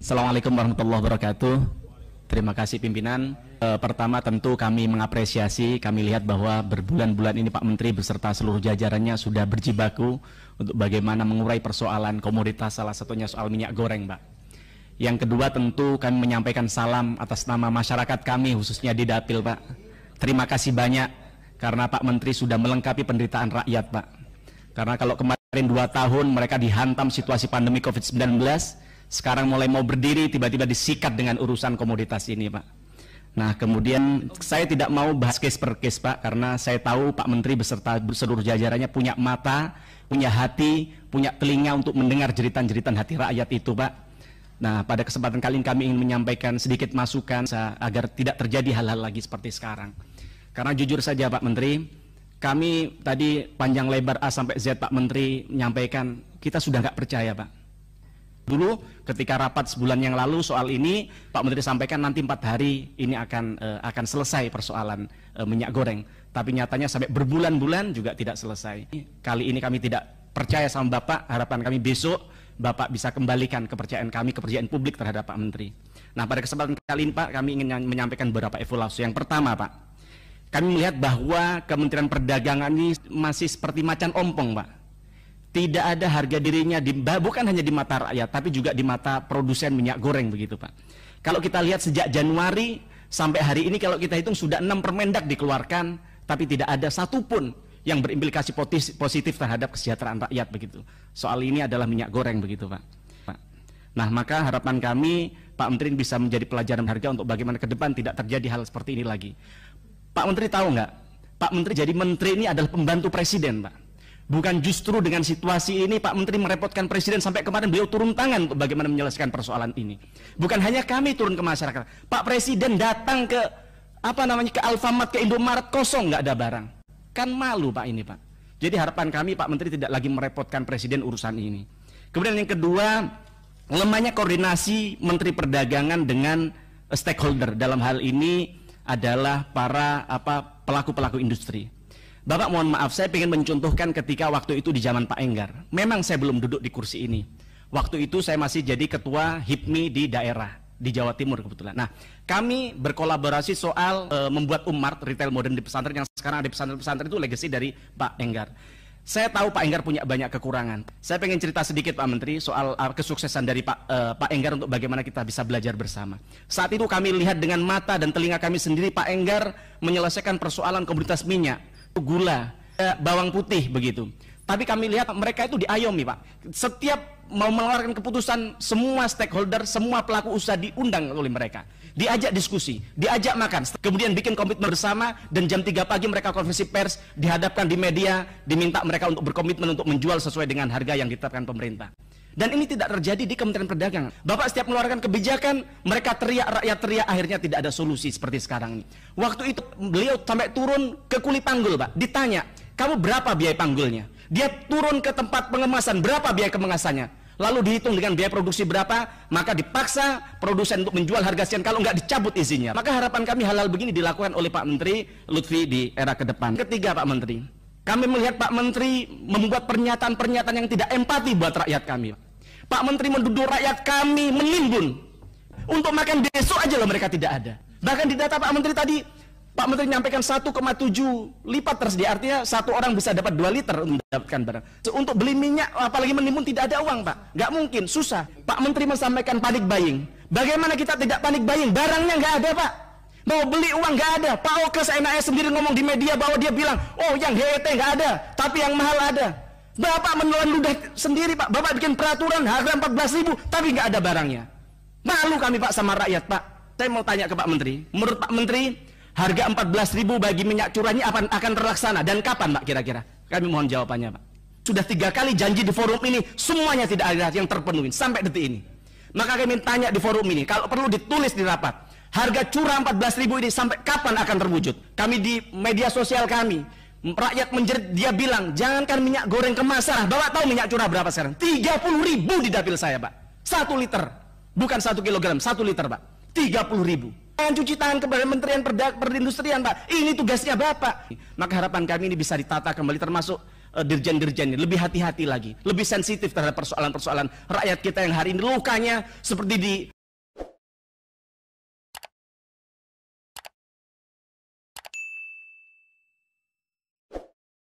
Assalamualaikum warahmatullahi wabarakatuh. Terima kasih pimpinan. Pertama tentu kami mengapresiasi, kami lihat bahwa berbulan-bulan ini Pak Menteri beserta seluruh jajarannya sudah berjibaku untuk bagaimana mengurai persoalan komoditas, salah satunya soal minyak goreng, Pak. Yang kedua tentu kami menyampaikan salam atas nama masyarakat kami khususnya di Dapil, Pak. Terima kasih banyak karena Pak Menteri sudah melengkapi penderitaan rakyat, Pak. Karena kalau kemarin 2 tahun mereka dihantam situasi pandemi COVID-19, sekarang mulai mau berdiri tiba-tiba disikat dengan urusan komoditas ini, Pak. Nah, kemudian saya tidak mau bahas case per case, Pak, karena saya tahu Pak Menteri beserta seluruh jajarannya punya mata, punya hati, punya telinga untuk mendengar jeritan-jeritan hati rakyat itu, Pak. Nah, pada kesempatan kali ini kami ingin menyampaikan sedikit masukan agar tidak terjadi hal-hal lagi seperti sekarang. Karena jujur saja Pak Menteri, kami tadi panjang lebar A sampai Z Pak Menteri menyampaikan kita sudah nggak percaya, Pak. Dulu ketika rapat sebulan yang lalu soal ini Pak Menteri sampaikan nanti 4 hari ini akan selesai persoalan minyak goreng, tapi nyatanya sampai berbulan-bulan juga tidak selesai. Kali ini kami tidak percaya sama Bapak, harapan kami besok Bapak bisa kembalikan kepercayaan kami, kepercayaan publik terhadap Pak Menteri. Nah, pada kesempatan kali ini Pak, kami ingin menyampaikan beberapa evaluasi. Yang pertama, Pak, kami melihat bahwa Kementerian Perdagangan ini masih seperti macan ompong, Pak. Tidak ada harga dirinya, bukan hanya di mata rakyat, tapi juga di mata produsen minyak goreng begitu, Pak. Kalau kita lihat sejak Januari sampai hari ini, kalau kita hitung sudah 6 permendak dikeluarkan, tapi tidak ada satupun yang berimplikasi positif terhadap kesejahteraan rakyat begitu. Soal ini adalah minyak goreng begitu, Pak. Nah, maka harapan kami Pak Menteri bisa menjadi pelajaran harga untuk bagaimana ke depan tidak terjadi hal seperti ini lagi. Pak Menteri tahu nggak? Pak Menteri jadi menteri ini adalah pembantu presiden, Pak. Bukan justru dengan situasi ini Pak Menteri merepotkan presiden sampai kemarin beliau turun tangan untuk bagaimana menyelesaikan persoalan ini. Bukan hanya kami turun ke masyarakat, Pak Presiden datang ke ke Alfamart, ke Indomaret, kosong, nggak ada barang. Kan malu Pak ini, Pak. Jadi harapan kami Pak Menteri tidak lagi merepotkan presiden urusan ini. Kemudian yang kedua, lemahnya koordinasi Menteri Perdagangan dengan stakeholder, dalam hal ini adalah para pelaku-pelaku industri. Bapak mohon maaf, saya ingin mencontohkan ketika waktu itu di zaman Pak Enggar. Memang saya belum duduk di kursi ini. Waktu itu saya masih jadi ketua HIPMI di daerah, di Jawa Timur kebetulan. Nah, kami berkolaborasi soal membuat Ummart, retail modern di pesantren, yang sekarang ada pesantren-pesantren itu legacy dari Pak Enggar. Saya tahu Pak Enggar punya banyak kekurangan. Saya pengen cerita sedikit Pak Menteri soal kesuksesan dari Pak Enggar untuk bagaimana kita bisa belajar bersama. Saat itu kami lihat dengan mata dan telinga kami sendiri Pak Enggar menyelesaikan persoalan komoditas minyak, gula, bawang putih begitu. Tapi kami lihat mereka itu diayomi, Pak. Setiap mau mengeluarkan keputusan, semua stakeholder, semua pelaku usaha diundang oleh mereka. Diajak diskusi, diajak makan, kemudian bikin komitmen bersama, dan jam 3 pagi mereka konferensi pers, dihadapkan di media, diminta mereka untuk berkomitmen untuk menjual sesuai dengan harga yang ditetapkan pemerintah. Dan ini tidak terjadi di Kementerian Perdagangan. Bapak setiap mengeluarkan kebijakan, mereka teriak, rakyat teriak, akhirnya tidak ada solusi seperti sekarang ini. Waktu itu beliau sampai turun ke kuli panggul, Pak. Ditanya, kamu berapa biaya panggulnya? Dia turun ke tempat pengemasan, berapa biaya kemasannya? Lalu dihitung dengan biaya produksi berapa, maka dipaksa produsen untuk menjual harga sekian, kalau nggak dicabut izinnya. Maka harapan kami hal-hal begini dilakukan oleh Pak Menteri Lutfi di era ke depan. Ketiga, Pak Menteri, kami melihat Pak Menteri membuat pernyataan-pernyataan yang tidak empati buat rakyat kami. Pak Menteri menduduk rakyat kami menimbun. Untuk makan besok aja loh mereka tidak ada. Bahkan di data Pak Menteri tadi, Pak Menteri menyampaikan 1,7 lipat tersedia. Artinya satu orang bisa dapat 2 liter untuk mendapatkan barang. Untuk beli minyak, apalagi menimbun, tidak ada uang, Pak. Nggak mungkin, susah. Pak Menteri menyampaikan panic buying. Bagaimana kita tidak panic buying? Barangnya nggak ada, Pak. Mau beli uang nggak ada. Pak Oke seenaknya sendiri ngomong di media bahwa dia bilang, oh yang HET nggak ada, tapi yang mahal ada. Bapak menelan ludah sendiri, Pak. Bapak bikin peraturan harga 14.000, tapi nggak ada barangnya. Malu kami, Pak, sama rakyat, Pak. Saya mau tanya ke Pak Menteri. Menurut Pak Menteri, harga 14.000 bagi minyak curah ini akan terlaksana dan kapan, Pak, kira-kira? Kami mohon jawabannya, Pak. Sudah 3 kali janji di forum ini, semuanya tidak ada yang terpenuhi sampai detik ini. Maka kami tanya di forum ini, kalau perlu ditulis di rapat, harga curah 14.000 ini sampai kapan akan terwujud? Kami di media sosial kami, rakyat menjerit, dia bilang, jangankan minyak goreng kemasan, Bapak tahu minyak curah berapa sekarang? 30.000 di dapil saya, Pak. 1 liter, bukan 1 kilogram, 1 liter, Pak. 30.000. Jangan cuci tangan kepada Kementerian Perindustrian, Pak. Ini tugasnya Bapak. Maka harapan kami ini bisa ditata kembali, termasuk dirjen-dirjen ini lebih hati-hati lagi, lebih sensitif terhadap persoalan-persoalan rakyat kita yang hari ini lukanya seperti di